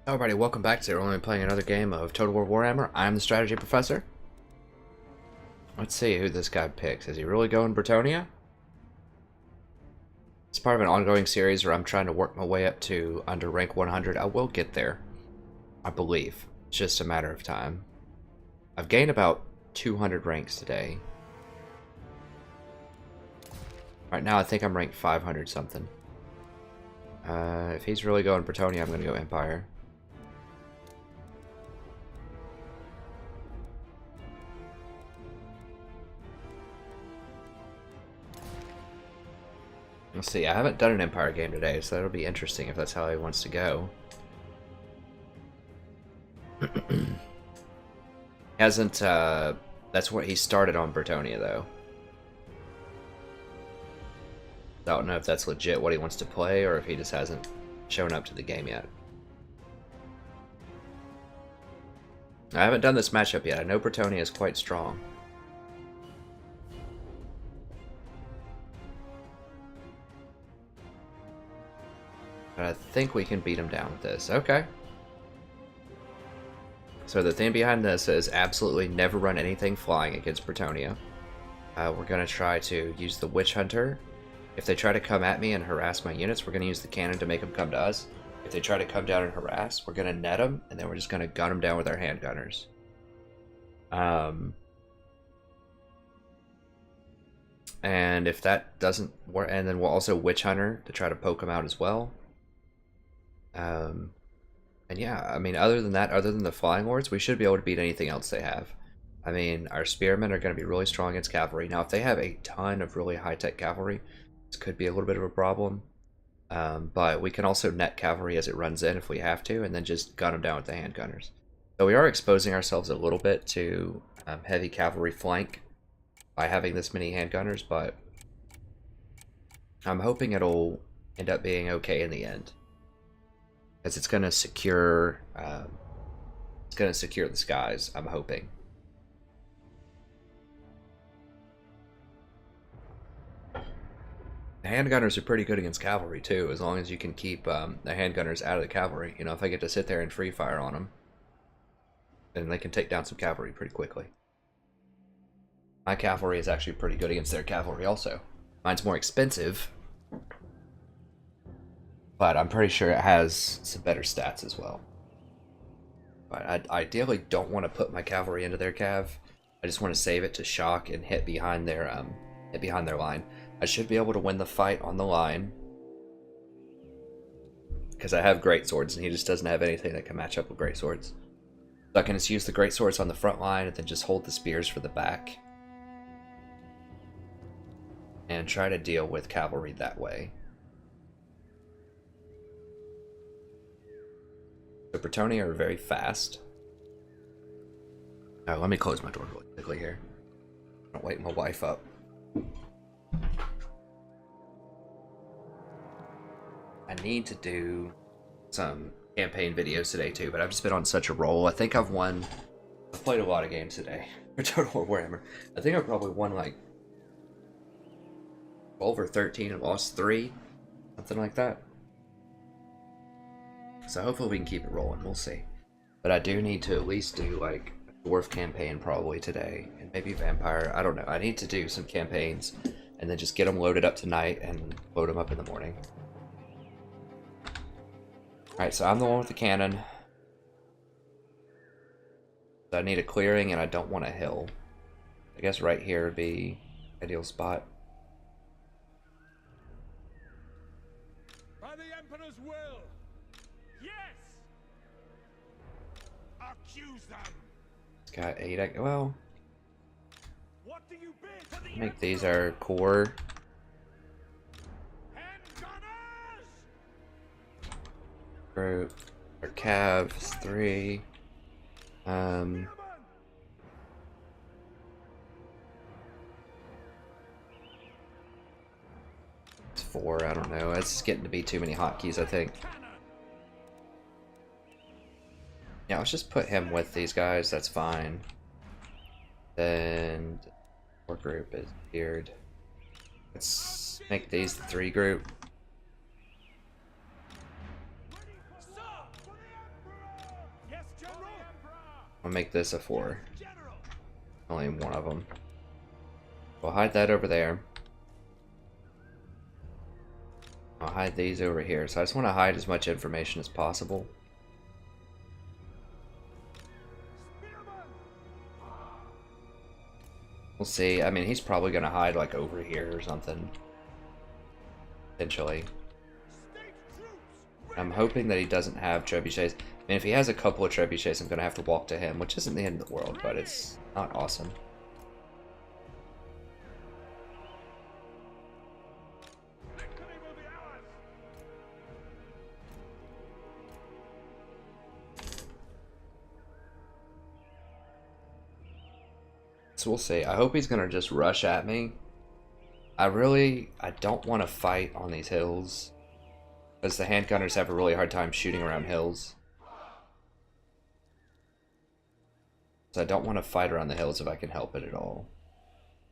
Hello everybody, welcome back. Today we're only playing another game of Total War Warhammer. I'm the strategy professor. Let's see who this guy picks. Is he really going Bretonnia? It's part of an ongoing series where I'm trying to work my way up to under rank 100. I will get there, I believe. It's just a matter of time. I've gained about 200 ranks today. Right now I think I'm ranked 500 something. If he's really going Bretonnia, I'm going to go Empire. Let's see, I haven't done an Empire game today, so that'll be interesting if that's how he wants to go. Hasn't, that's what he started on Bretonnia, though. I don't know if that's legit what he wants to play, or if he just hasn't shown up to the game yet. I haven't done this matchup yet. I know Bretonnia is quite strong. But I think we can beat him down with this. Okay. So the thing behind this is absolutely never run anything flying against Bretonnia. We're going to try to use the Witch Hunter. If they try to come at me and harass my units, we're going to use the cannon to make them come to us. If they try to come down and harass, we're going to net them, and then we're just going to gun them down with our handgunners. And if that doesn't work, and then we'll also Witch Hunter to try to poke them out as well. And yeah, I mean, other than that, other than the Flying Lords, we should be able to beat anything else they have. I mean, our Spearmen are going to be really strong against cavalry. Now, if they have a ton of really high-tech cavalry, this could be a little bit of a problem. But we can also net cavalry as it runs in if we have to, and then just gun them down with the handgunners. So we are exposing ourselves a little bit to heavy cavalry flank by having this many handgunners, but I'm hoping it'll end up being okay in the end. Because it's going to secure the skies, I'm hoping. The handgunners are pretty good against cavalry too, as long as you can keep the handgunners out of the cavalry. You know, if I get to sit there and free fire on them, then they can take down some cavalry pretty quickly. My cavalry is actually pretty good against their cavalry also. Mine's more expensive, but I'm pretty sure it has some better stats as well. But I ideally don't want to put my cavalry into their cav. I just want to save it to shock and hit behind their line. I should be able to win the fight on the line because I have great swords and he just doesn't have anything that can match up with great swords. So I can just use the great swords on the front line and then just hold the spears for the back and try to deal with cavalry that way. The Bretonnia are very fast. Oh, let me close my door really quickly here. Don't wake my wife up. I need to do some campaign videos today too, but I've just been on such a roll. I think I've played a lot of games today for Total War Warhammer. I think I've probably won like 12 or 13 and lost 3, something like that. So hopefully we can keep it rolling, we'll see. But I do need to at least do like a Dwarf campaign probably today, and maybe Vampire, I don't know. I need to do some campaigns, and then just get them loaded up tonight and load them up in the morning. Alright, so I'm the one with the cannon. So I need a clearing, and I don't want a hill. I guess right here would be an ideal spot. By the Emperor's will! Yes! Accuse them! It's got 8, well, What do you bid for the make these our core. handgunners? Group, our cav is 3. It's 4, I don't know. It's getting to be too many hotkeys, I think. Yeah, let's just put him with these guys, that's fine. Then our group is weird. Let's make these the 3 group. I'll make this a 4. General. Only one of them. We'll hide that over there. I'll hide these over here. So I just want to hide as much information as possible. We'll see. I mean, he's probably going to hide like over here or something. Potentially. I'm hoping that he doesn't have trebuchets. I mean, if he has a couple of trebuchets, I'm going to have to walk to him, which isn't the end of the world, but it's not awesome. So we'll see. I hope he's going to just rush at me. I don't want to fight on these hills. Because the handgunners have a really hard time shooting around hills. So I don't want to fight around the hills if I can help it at all.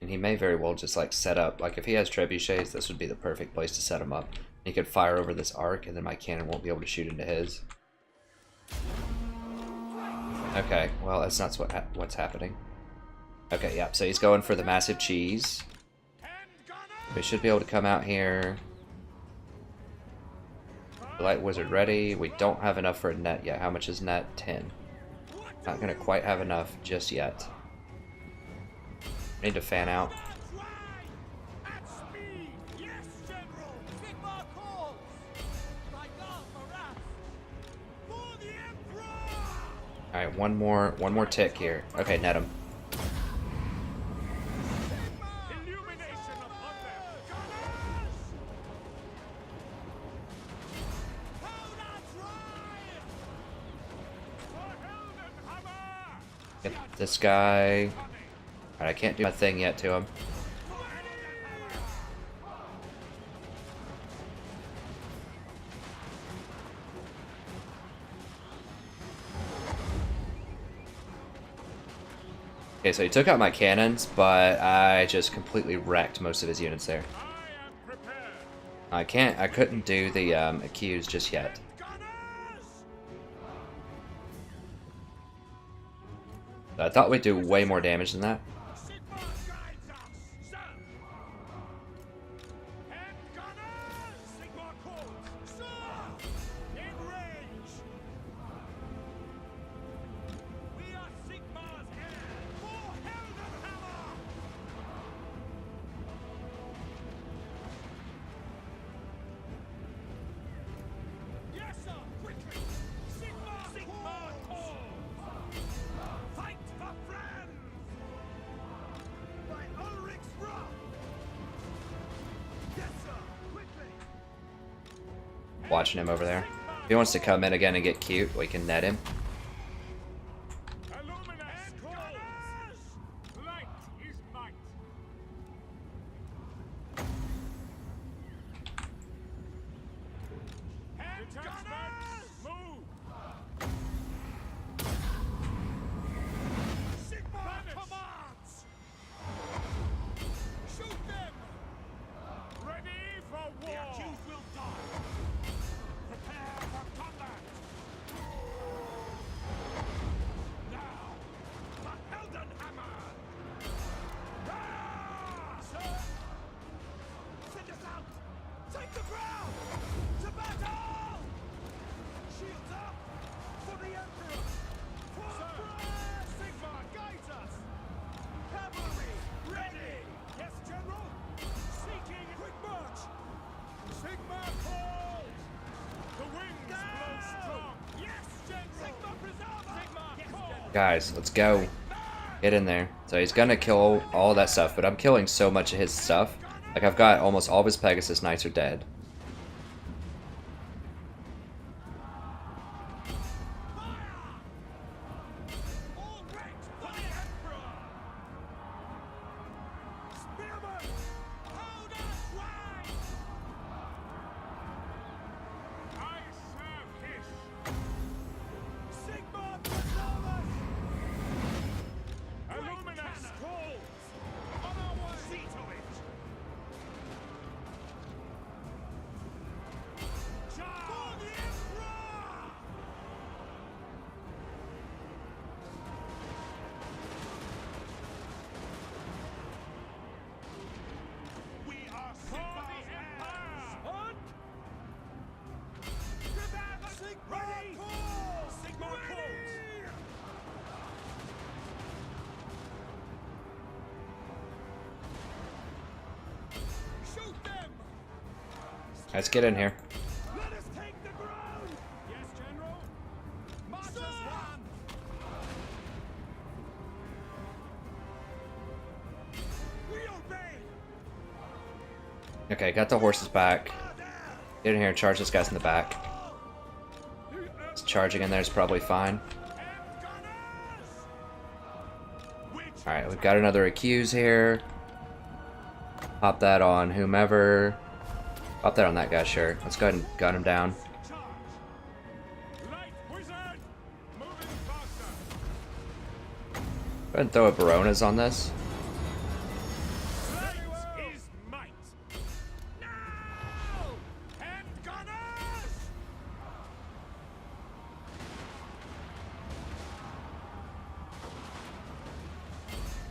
And he may very well just like set up, like if he has trebuchets, this would be the perfect place to set him up. He could fire over this arc and then my cannon won't be able to shoot into his. Okay, well that's not what's happening. Okay, yeah, so he's going for the massive cheese. We should be able to come out here. The light wizard ready. We don't have enough for a net yet. How much is net? 10. Not gonna quite have enough just yet. Need to fan out. Alright, one more tick here. Okay, net him. Get this guy. Alright, I can't do my thing yet to him. Okay, so he took out my cannons, but I just completely wrecked most of his units there. I couldn't do the accused just yet. I thought we'd do way more damage than that. Watching him over there. If he wants to come in again and get cute, we can net him. Guys, let's go. Get in there. So he's gonna kill all that stuff, but I'm killing so much of his stuff. Like, I've got almost all of his Pegasus Knights are dead. Ready! Sigma calls! Shoot them! Let's get in here. Let us take the ground! Yes, General. March as one! We obey! Okay, got the horses back. Get in here and charge those guys in the back. It's charging in there is probably fine. Alright, we've got another accuse here. Pop that on whomever. Pop that on that guy, sure. Let's go ahead and gun him down. Light wizard! Moving faster! Go ahead and throw a Baronas on this. Light is might! Now! Hand gunners!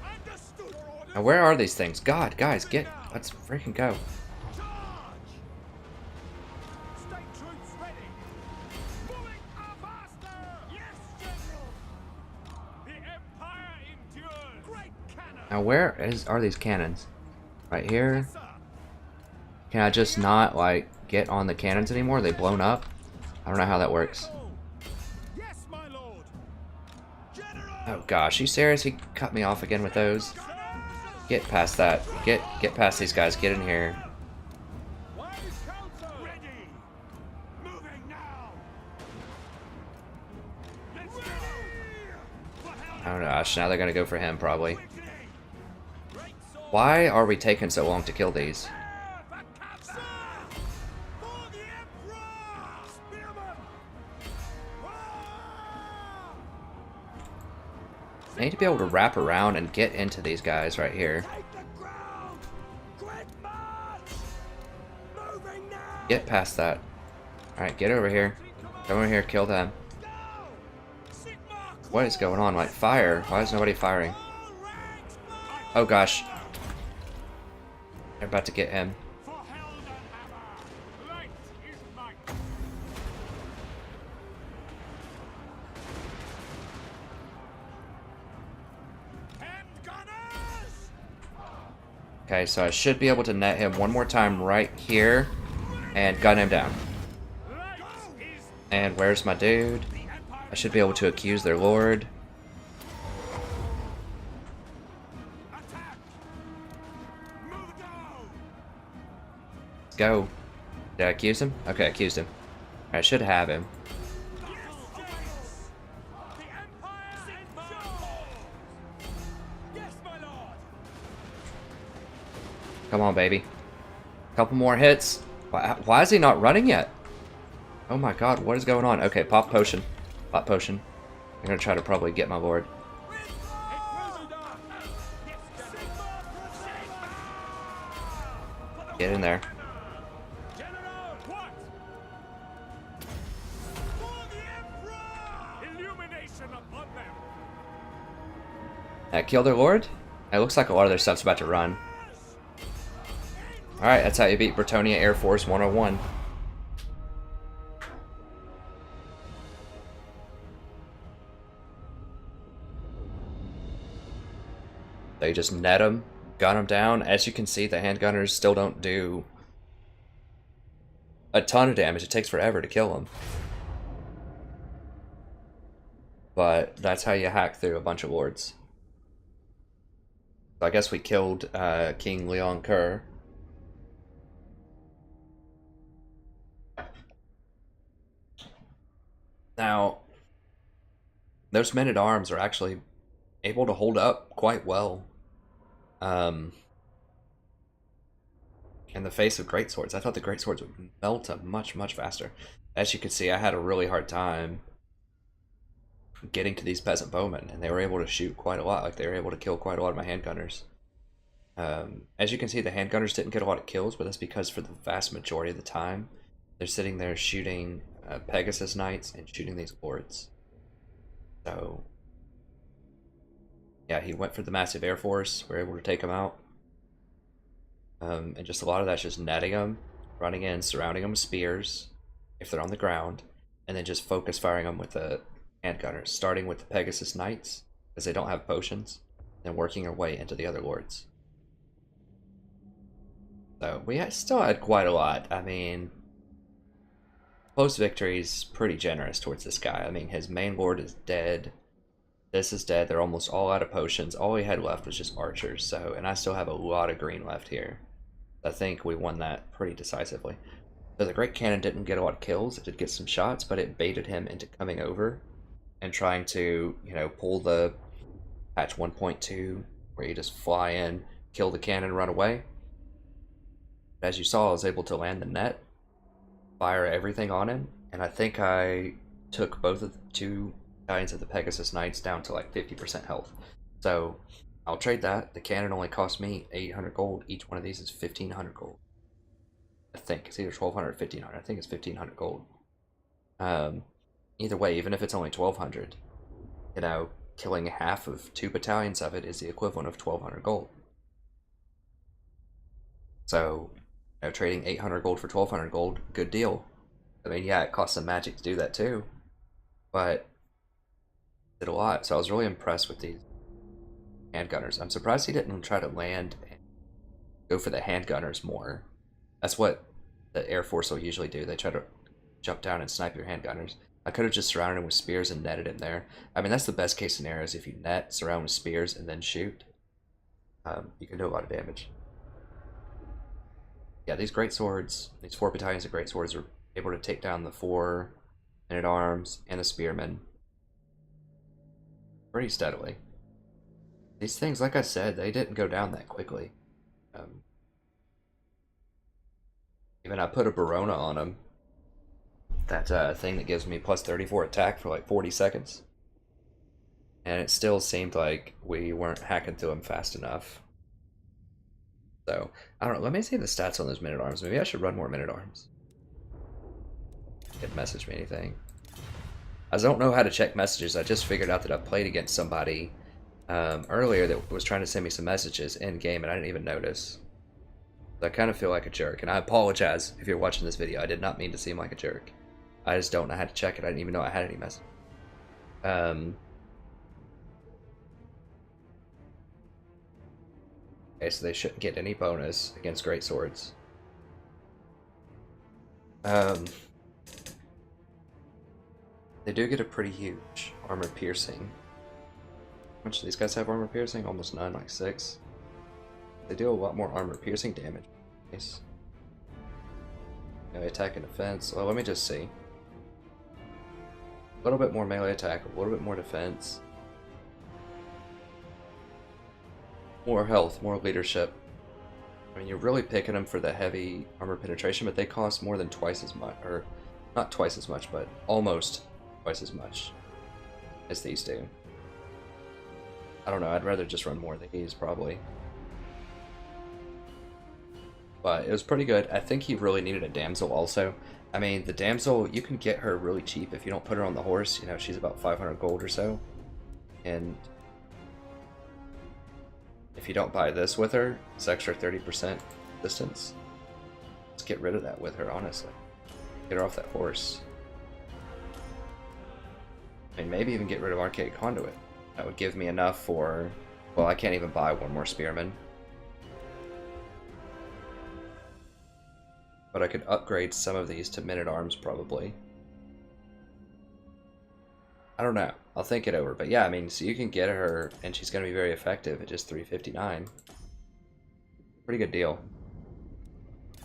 Understood! Now, where are these things? God, guys, let's freaking go. Charge! State troops ready! Moving faster! Yes, General! The Empire endures! Great cannon! Now, where are these cannons? Right here? Sir! Can I just not, like, get on the cannons anymore? Are they blown up? I don't know how that works. Yes, my lord! General! Oh gosh, you serious? He cut me off again with those. Get past that. Get past these guys. Get in here. Wise counsel! Ready! Moving now! Let's go! Oh gosh, now they're gonna go for him probably. Quickly! Great sword! Why are we taking so long to kill these? For capture! For the Emperor! Spearman! I need to be able to wrap around and get into these guys right here. Take the ground! Quick march! Moving now! Get past that. Alright, get over here. Come over here, kill them. Go! Sigma What is going on? Like, fire. Why is nobody firing? all ranks march! Oh gosh. They're about to get him. For Held and Hammer! Light is might! Hand gunners! Okay, so I should be able to net him one more time right here and gun him down. Light is And where's my dude? the Empire! I should be able to accuse their lord. Attack! Move down! Let's go. Did I accuse him? Okay, I accused him. I should have him. Yes, yes! The Empire endures! Yes, my lord! Come on, baby. Couple more hits. Why is he not running yet? Oh my god, what is going on? Okay, pop potion. Pop potion. I'm gonna try to probably get my lord. It will be done! Yes, Sigma! Sigma! Get in there. General! What? For the Emperor! Illumination upon them! Kill their lord? It looks like a lot of their stuff's about to run. Alright, that's how you beat Bretonnia Air Force 101. They just net them, gun them down. As you can see, the handgunners still don't do a ton of damage. It takes forever to kill them. But that's how you hack through a bunch of lords. So I guess we killed King Leon Kerr. Now, those men-at-arms are actually able to hold up quite well. In the face of greatswords. I thought the greatswords would melt them much, much faster. As you can see, I had a really hard time getting to these peasant bowmen, and they were able to shoot quite a lot. Like, they were able to kill quite a lot of my handgunners. As you can see, the handgunners didn't get a lot of kills, but that's because for the vast majority of the time, they're sitting there shooting Pegasus Knights and shooting these lords. So, yeah, he went for the massive air force. We were able to take him out. And just a lot of that's just netting them, running in, surrounding them with spears if they're on the ground, and then just focus firing them with the handgunners, starting with the Pegasus Knights, because they don't have potions, and working our way into the other lords. So we still had quite a lot. I mean, post victory's pretty generous towards this guy. I mean, his main lord is dead. This is dead. They're almost all out of potions. All we had left was just archers. So, and I still have a lot of green left here. I think we won that pretty decisively. So the Great Cannon didn't get a lot of kills. It did get some shots, but it baited him into coming over and trying to, pull the patch 1.2 where you just fly in, kill the cannon, run away. As you saw, I was able to land the net, fire everything on him, and I think I took both of the two battalions of the Pegasus Knights down to like 50% health. So I'll trade that. The cannon only cost me 800 gold. Each one of these is 1500 gold. I think it's either 1200 or 1500. I think it's 1500 gold. Either way, even if it's only 1200, killing half of 2 battalions of it is the equivalent of 1200 gold. So, trading 800 gold for 1200 gold, good deal. I mean, yeah, it costs some magic to do that too, but it did a lot. So I was really impressed with these handgunners. I'm surprised he didn't try to land and go for the handgunners more. That's what the Air Force will usually do. They try to jump down and snipe your handgunners. I could have just surrounded him with spears and netted him there. I mean, that's the best case scenario, is if you net, surround with spears, and then shoot. You can do a lot of damage. Yeah, these great swords, these 4 battalions of great swords are able to take down the 4 men-at-arms and the spearmen pretty steadily. These things, like I said, they didn't go down that quickly. Even I put a Barona on them. That thing that gives me plus 34 attack for like 40 seconds. And it still seemed like we weren't hacking through them fast enough. So, I don't know. Let me see the stats on those men-at-arms. Maybe I should run more men-at-arms. Didn't message me anything. I don't know how to check messages. I just figured out that I played against somebody earlier that was trying to send me some messages in-game, and I didn't even notice. So I kind of feel like a jerk, and I apologize if you're watching this video. I did not mean to seem like a jerk. I just don't know how to check it. I didn't even know I had any messages. Okay, so they shouldn't get any bonus against great swords. They do get a pretty huge armor piercing. How much do these guys have armor piercing? Almost none, like 6. They do a lot more armor piercing damage. Nice. Melee attack and defense. Well, let me just see. A little bit more melee attack, a little bit more defense. More health, more leadership. I mean, you're really picking them for the heavy armor penetration, but they cost more than twice as much, or not twice as much, but almost twice as much as these do. I don't know, I'd rather just run more of these, probably. But it was pretty good. I think he really needed a damsel also. I mean, the damsel, you can get her really cheap if you don't put her on the horse. She's about 500 gold or so. And if you don't buy this with her, it's extra 30% distance. Let's get rid of that with her, honestly. Get her off that horse. I mean, maybe even get rid of Archaic Conduit. That would give me enough for... Well, I can't even buy one more Spearman. But I could upgrade some of these to men-at-arms, probably. I don't know. I'll think it over. But yeah, I mean, so you can get her, and she's going to be very effective at just 359. Pretty good deal.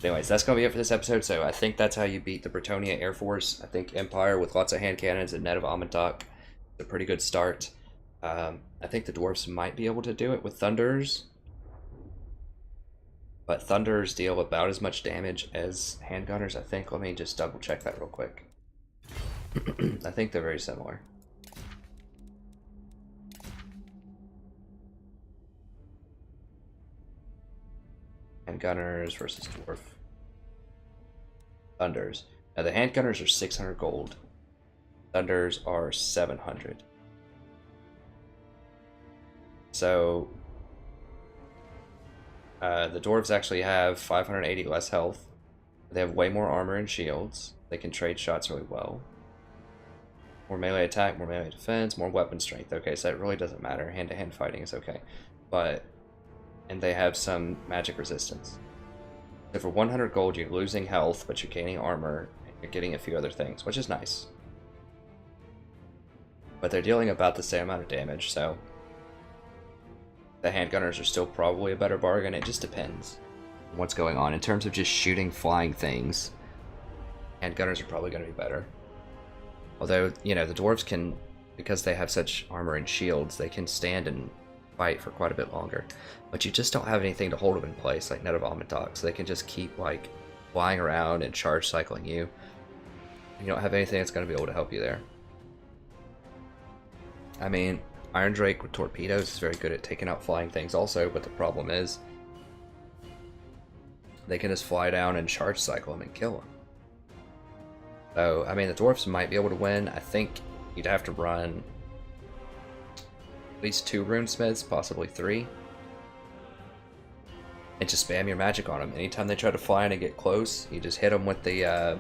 Anyways, that's going to be it for this episode. So I think that's how you beat the Bretonnia Air Force. I think Empire with lots of hand cannons and net of Amantak is a pretty good start. I think the dwarves might be able to do it with Thunders. But Thunders deal about as much damage as handgunners, I think. Let me just double check that real quick. I think they're very similar. Handgunners versus dwarf. Thunders. Now the handgunners are 600 gold. Thunders are 700. So the dwarves actually have 580 less health. They have way more armor and shields. They can trade shots really well. More melee attack, more melee defense, more weapon strength. Okay, so that really doesn't matter. Hand-to-hand fighting is okay. And they have some magic resistance. So for 100 gold, you're losing health, but you're gaining armor, and you're getting a few other things, which is nice. But they're dealing about the same amount of damage, so the handgunners are still probably a better bargain. It just depends on what's going on. In terms of just shooting flying things, handgunners are probably going to be better. Although, you know, the dwarves can, because they have such armor and shields, they can stand and fight for quite a bit longer. But you just don't have anything to hold them in place, like Net of Amidok, so they can just keep, like, flying around and charge cycling you. You don't have anything that's going to be able to help you there. I mean, Iron Drake with torpedoes is very good at taking out flying things also, but the problem is they can just fly down and charge cycle them and kill them. So, I mean, the dwarfs might be able to win. I think you'd have to run at least 2 runesmiths, possibly 3. And just spam your magic on them. Anytime they try to fly in and get close, you just hit them with the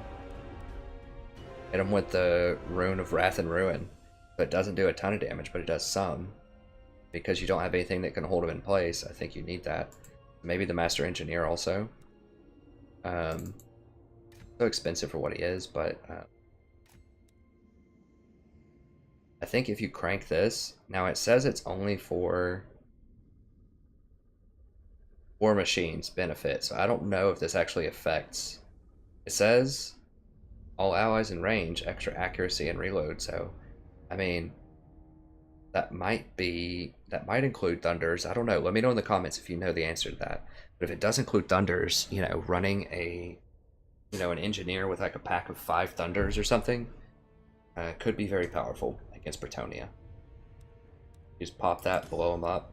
Rune of Wrath and Ruin. So it doesn't do a ton of damage, but it does some. Because you don't have anything that can hold them in place, I think you need that. Maybe the Master Engineer also. So expensive for what he is, but I think if you crank this, now it says it's only for War Machines benefit, so I don't know if this actually affects. It says all allies in range, extra accuracy and reload, so I mean that might include thunders. I don't know. Let me know in the comments if you know the answer to that. But if it does include thunders, you know, running an engineer with like a pack of 5 thunders or something could be very powerful against Bretonnia. You just pop that, blow them up.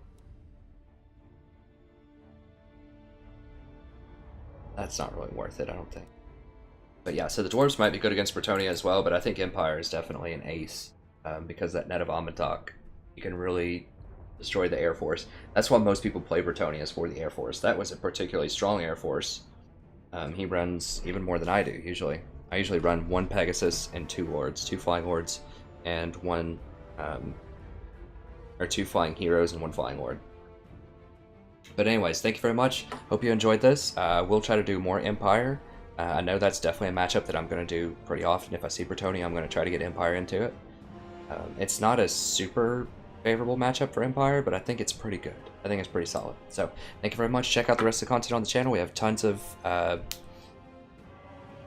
That's not really worth it, I don't think. But yeah, so the dwarves might be good against Bretonnia as well, but I think Empire is definitely an ace because that Net of Amidok, you can really destroy the Air Force. That's why most people play Bretonnia, is for the Air Force. That was a particularly strong Air Force. He runs even more than I do, usually. I usually run 1 Pegasus and 2 Lords, 2 Flying Lords, and 2 Flying Heroes and 1 Flying Lord. But anyways, thank you very much. Hope you enjoyed this. We'll try to do more Empire. I know that's definitely a matchup that I'm going to do pretty often. If I see Bretonnia, I'm going to try to get Empire into it. It's not a super favorable matchup for Empire, but I think it's pretty good. I think it's pretty solid. So, thank you very much. Check out the rest of the content on the channel. We have tons of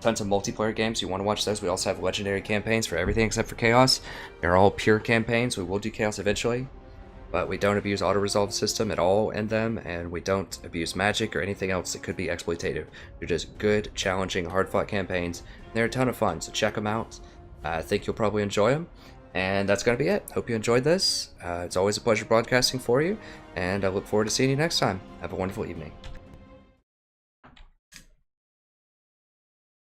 multiplayer games. You want to watch those. We also have legendary campaigns for everything except for Chaos. They're all pure campaigns. We will do Chaos eventually, but we don't abuse auto-resolve system at all in them, and we don't abuse magic or anything else that could be exploitative. They're just good, challenging, hard-fought campaigns. They're a ton of fun, so check them out. I think you'll probably enjoy them. And that's going to be it. Hope you enjoyed this. It's always a pleasure broadcasting for you, and I look forward to seeing you next time. Have a wonderful evening.